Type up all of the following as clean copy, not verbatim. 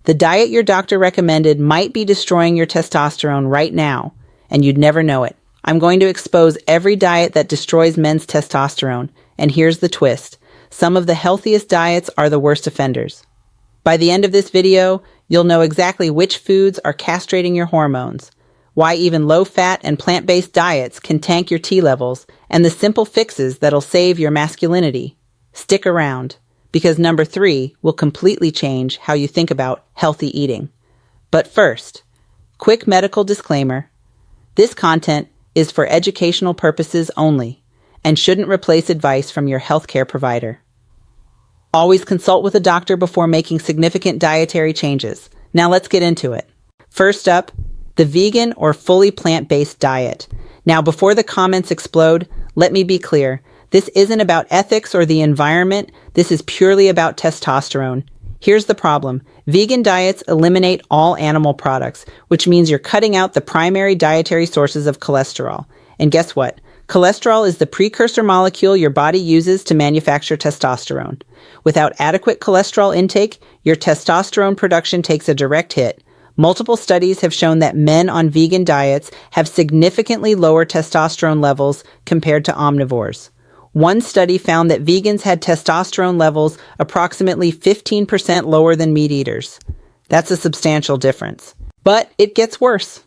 The diet your doctor recommended might be destroying your testosterone right now, and you'd never know it. I'm going to expose every diet that destroys men's testosterone, and here's the twist. Some of the healthiest diets are the worst offenders. By the end of this video, you'll know exactly which foods are castrating your hormones, why even low-fat and plant-based diets can tank your T levels, and the simple fixes that'll save your masculinity. Stick around, because number 3 will completely change how you think about healthy eating. But first, quick medical disclaimer. This content is for educational purposes only and shouldn't replace advice from your healthcare provider. Always consult with a doctor before making significant dietary changes. Now let's get into it. First up, the vegan or fully plant-based diet. Now, before the comments explode, let me be clear. This isn't about ethics or the environment. This is purely about testosterone. Here's the problem. Vegan diets eliminate all animal products, which means you're cutting out the primary dietary sources of cholesterol. And guess what? Cholesterol is the precursor molecule your body uses to manufacture testosterone. Without adequate cholesterol intake, your testosterone production takes a direct hit. Multiple studies have shown that men on vegan diets have significantly lower testosterone levels compared to omnivores. One study found that vegans had testosterone levels approximately 15% lower than meat eaters. That's a substantial difference. But it gets worse.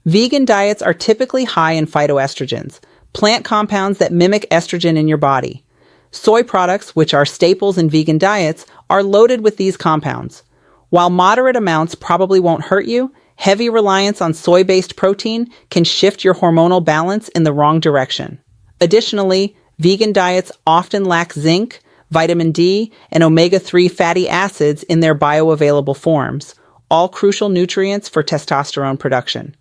Vegan diets are typically high in phytoestrogens, plant compounds that mimic estrogen in your body. Soy products, which are staples in vegan diets, are loaded with these compounds. While moderate amounts probably won't hurt you, heavy reliance on soy-based protein can shift your hormonal balance in the wrong direction. Additionally, vegan diets often lack zinc, vitamin D, and omega-3 fatty acids in their bioavailable forms, all crucial nutrients for testosterone production.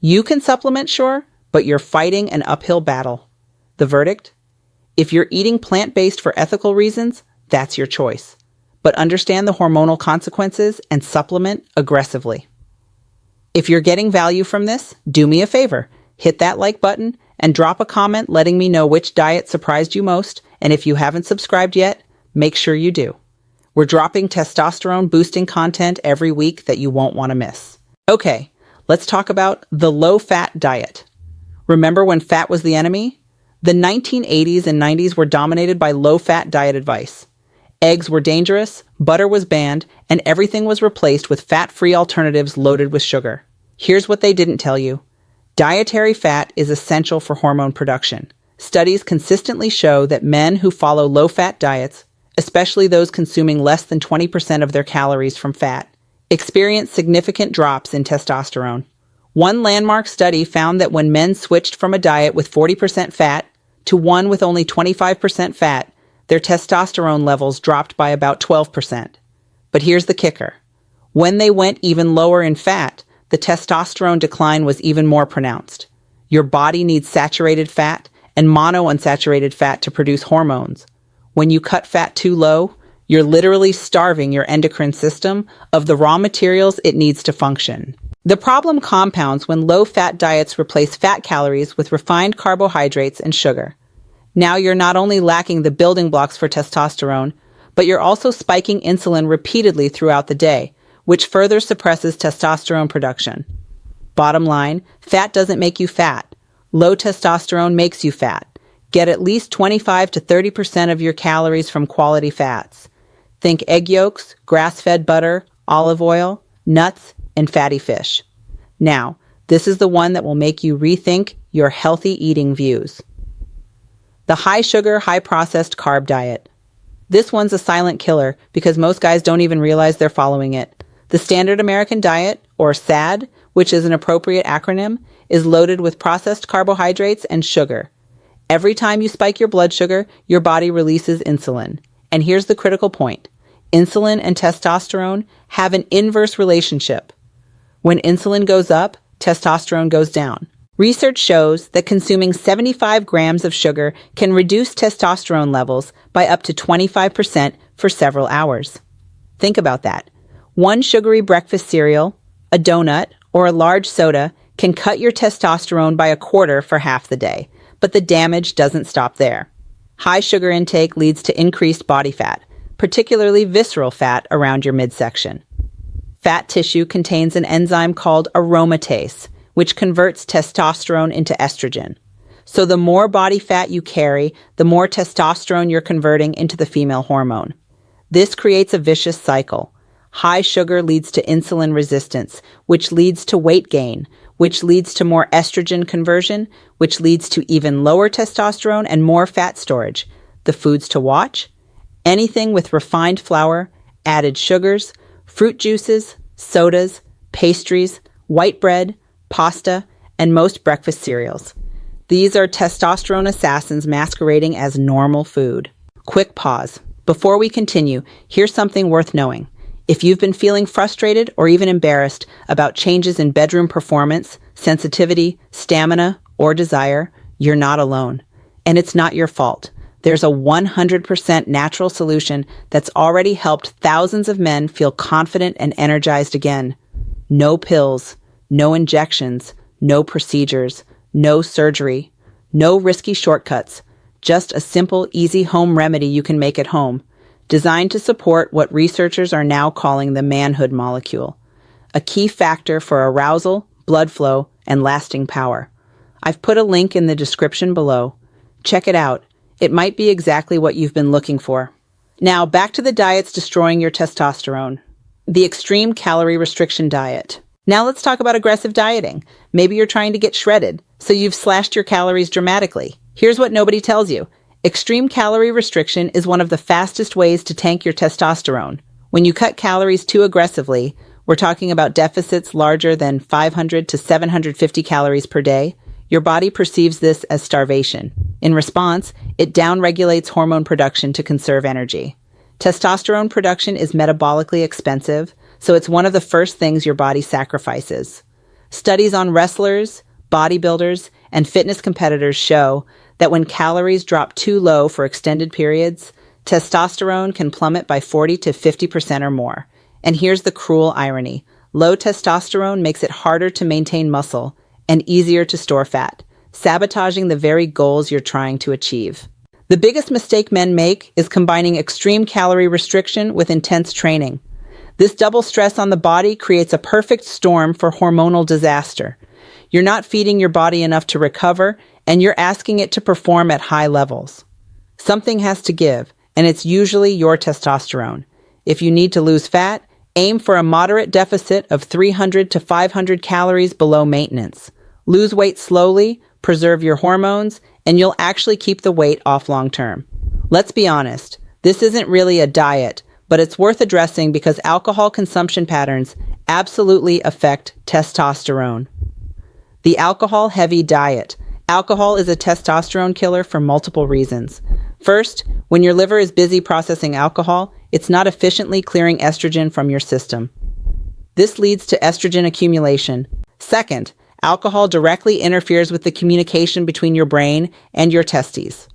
You can supplement, sure, but you're fighting an uphill battle. The verdict? If you're eating plant-based for ethical reasons, that's your choice. But understand the hormonal consequences and supplement aggressively. If you're getting value from this, do me a favor. Hit that like button and drop a comment letting me know which diet surprised you most. And if you haven't subscribed yet, make sure you do. We're dropping testosterone-boosting content every week that you won't want to miss. Okay, let's talk about the low-fat diet. Remember when fat was the enemy? The 1980s and 90s were dominated by low-fat diet advice. Eggs were dangerous, butter was banned, and everything was replaced with fat-free alternatives loaded with sugar. Here's what they didn't tell you. Dietary fat is essential for hormone production. Studies consistently show that men who follow low-fat diets, especially those consuming less than 20% of their calories from fat, experience significant drops in testosterone. One landmark study found that when men switched from a diet with 40% fat to one with only 25% fat, their testosterone levels dropped by about 12%. But here's the kicker. When they went even lower in fat, the testosterone decline was even more pronounced. Your body needs saturated fat and monounsaturated fat to produce hormones. When you cut fat too low, you're literally starving your endocrine system of the raw materials it needs to function. The problem compounds when low-fat diets replace fat calories with refined carbohydrates and sugar. Now you're not only lacking the building blocks for testosterone, but you're also spiking insulin repeatedly throughout the day, which further suppresses testosterone production. Bottom line, fat doesn't make you fat. Low testosterone makes you fat. Get at least 25 to 30% of your calories from quality fats. Think egg yolks, grass-fed butter, olive oil, nuts, and fatty fish. Now, this is the one that will make you rethink your healthy eating views. The high-sugar, high-processed carb diet. This one's a silent killer because most guys don't even realize they're following it. The Standard American Diet, or SAD, which is an appropriate acronym, is loaded with processed carbohydrates and sugar. Every time you spike your blood sugar, your body releases insulin. And here's the critical point. Insulin and testosterone have an inverse relationship. When insulin goes up, testosterone goes down. Research shows that consuming 75 grams of sugar can reduce testosterone levels by up to 25% for several hours. Think about that. One sugary breakfast cereal, a donut, or a large soda can cut your testosterone by a quarter for half the day, but the damage doesn't stop there. High sugar intake leads to increased body fat, particularly visceral fat around your midsection. Fat tissue contains an enzyme called aromatase, which converts testosterone into estrogen. So the more body fat you carry, the more testosterone you're converting into the female hormone. This creates a vicious cycle. High sugar leads to insulin resistance, which leads to weight gain, which leads to more estrogen conversion, which leads to even lower testosterone and more fat storage. The foods to watch? Anything with refined flour, added sugars, fruit juices, sodas, pastries, white bread, pasta, and most breakfast cereals. These are testosterone assassins masquerading as normal food. Quick pause. Before we continue, here's something worth knowing. If you've been feeling frustrated or even embarrassed about changes in bedroom performance, sensitivity, stamina, or desire, you're not alone. And it's not your fault. There's a 100% natural solution that's already helped thousands of men feel confident and energized again. No pills, no injections, no procedures, no surgery, no risky shortcuts, just a simple, easy home remedy you can make at home, designed to support what researchers are now calling the manhood molecule, a key factor for arousal, blood flow, and lasting power. I've put a link in the description below. Check it out. It might be exactly what you've been looking for. Now, back to the diets destroying your testosterone. The extreme calorie restriction diet. Now let's talk about aggressive dieting. Maybe you're trying to get shredded, so you've slashed your calories dramatically. Here's what nobody tells you. Extreme calorie restriction is one of the fastest ways to tank your testosterone. When you cut calories too aggressively, we're talking about deficits larger than 500 to 750 calories per day, your body perceives this as starvation. In response, it downregulates hormone production to conserve energy. Testosterone production is metabolically expensive, so it's one of the first things your body sacrifices. Studies on wrestlers, bodybuilders, and fitness competitors show that when calories drop too low for extended periods, testosterone can plummet by 40 to 50% or more. And here's the cruel irony. Low testosterone makes it harder to maintain muscle and easier to store fat, sabotaging the very goals you're trying to achieve. The biggest mistake men make is combining extreme calorie restriction with intense training. This double stress on the body creates a perfect storm for hormonal disaster. You're not feeding your body enough to recover, and you're asking it to perform at high levels. Something has to give, and it's usually your testosterone. If you need to lose fat, aim for a moderate deficit of 300 to 500 calories below maintenance. Lose weight slowly, preserve your hormones, and you'll actually keep the weight off long term. Let's be honest, this isn't really a diet, but it's worth addressing because alcohol consumption patterns absolutely affect testosterone. The alcohol-heavy diet. Alcohol is a testosterone killer for multiple reasons. First, when your liver is busy processing alcohol, it's not efficiently clearing estrogen from your system. This leads to estrogen accumulation. Second, alcohol directly interferes with the communication between your brain and your testes.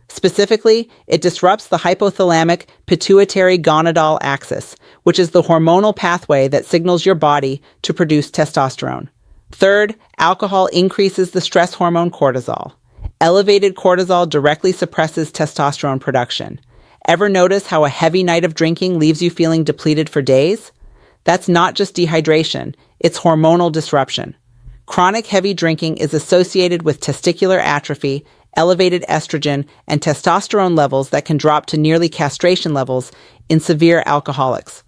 Specifically, it disrupts the hypothalamic pituitary gonadal axis, which is the hormonal pathway that signals your body to produce testosterone. Third, alcohol increases the stress hormone cortisol. Elevated cortisol directly suppresses testosterone production. Ever notice how a heavy night of drinking leaves you feeling depleted for days? That's not just dehydration, it's hormonal disruption. Chronic heavy drinking is associated with testicular atrophy, elevated estrogen, and testosterone levels that can drop to nearly castration levels in severe alcoholics.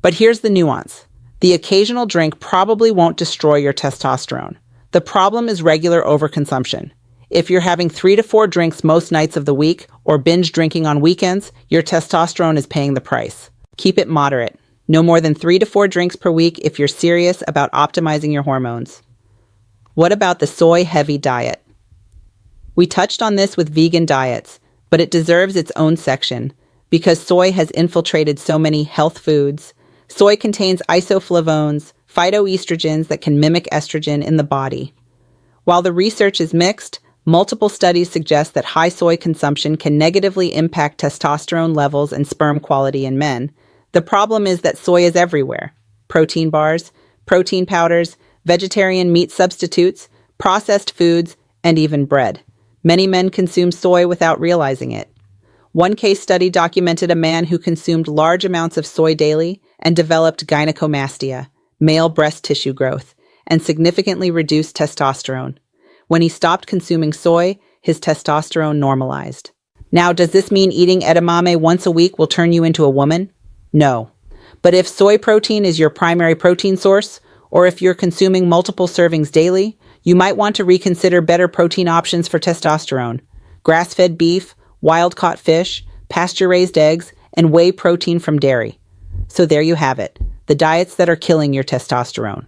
But here's the nuance. The occasional drink probably won't destroy your testosterone. The problem is regular overconsumption. If you're having 3 to 4 drinks most nights of the week or binge drinking on weekends, your testosterone is paying the price. Keep it moderate. No more than 3 to 4 drinks per week if you're serious about optimizing your hormones. What about the soy-heavy diet? We touched on this with vegan diets, but it deserves its own section because soy has infiltrated so many health foods. Soy contains isoflavones, phytoestrogens that can mimic estrogen in the body. While the research is mixed, multiple studies suggest that high soy consumption can negatively impact testosterone levels and sperm quality in men. The problem is that soy is everywhere. Protein bars, protein powders, vegetarian meat substitutes, processed foods, and even bread. Many men consume soy without realizing it. One case study documented a man who consumed large amounts of soy daily and developed gynecomastia, male breast tissue growth, and significantly reduced testosterone. When he stopped consuming soy, his testosterone normalized. Now, does this mean eating edamame once a week will turn you into a woman? No. But if soy protein is your primary protein source, or if you're consuming multiple servings daily, you might want to reconsider better protein options for testosterone. Grass-fed beef, wild-caught fish, pasture-raised eggs, and whey protein from dairy. So there you have it, the diets that are killing your testosterone.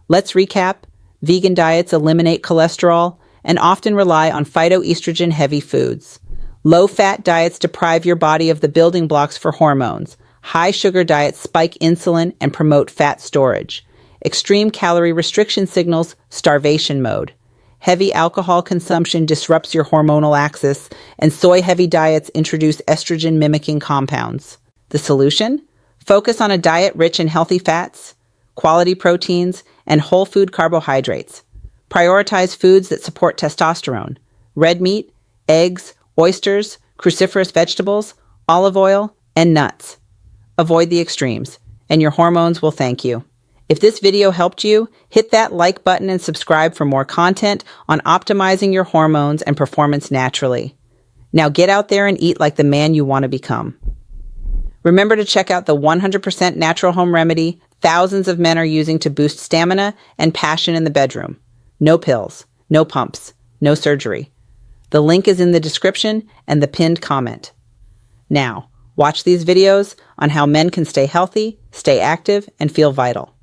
Let's recap. Vegan diets eliminate cholesterol and often rely on phytoestrogen-heavy foods. Low-fat diets deprive your body of the building blocks for hormones. High-sugar diets spike insulin and promote fat storage. Extreme calorie restriction signals starvation mode. Heavy alcohol consumption disrupts your hormonal axis, and soy-heavy diets introduce estrogen-mimicking compounds. The solution? Focus on a diet rich in healthy fats, quality proteins, and whole food carbohydrates. Prioritize foods that support testosterone: red meat, eggs, oysters, cruciferous vegetables, olive oil, and nuts. Avoid the extremes, and your hormones will thank you. If this video helped you, hit that like button and subscribe for more content on optimizing your hormones and performance naturally. Now get out there and eat like the man you want to become. Remember to check out the 100% natural home remedy thousands of men are using to boost stamina and passion in the bedroom. No pills, no pumps, no surgery. The link is in the description and the pinned comment. Now, watch these videos on how men can stay healthy, stay active, and feel vital.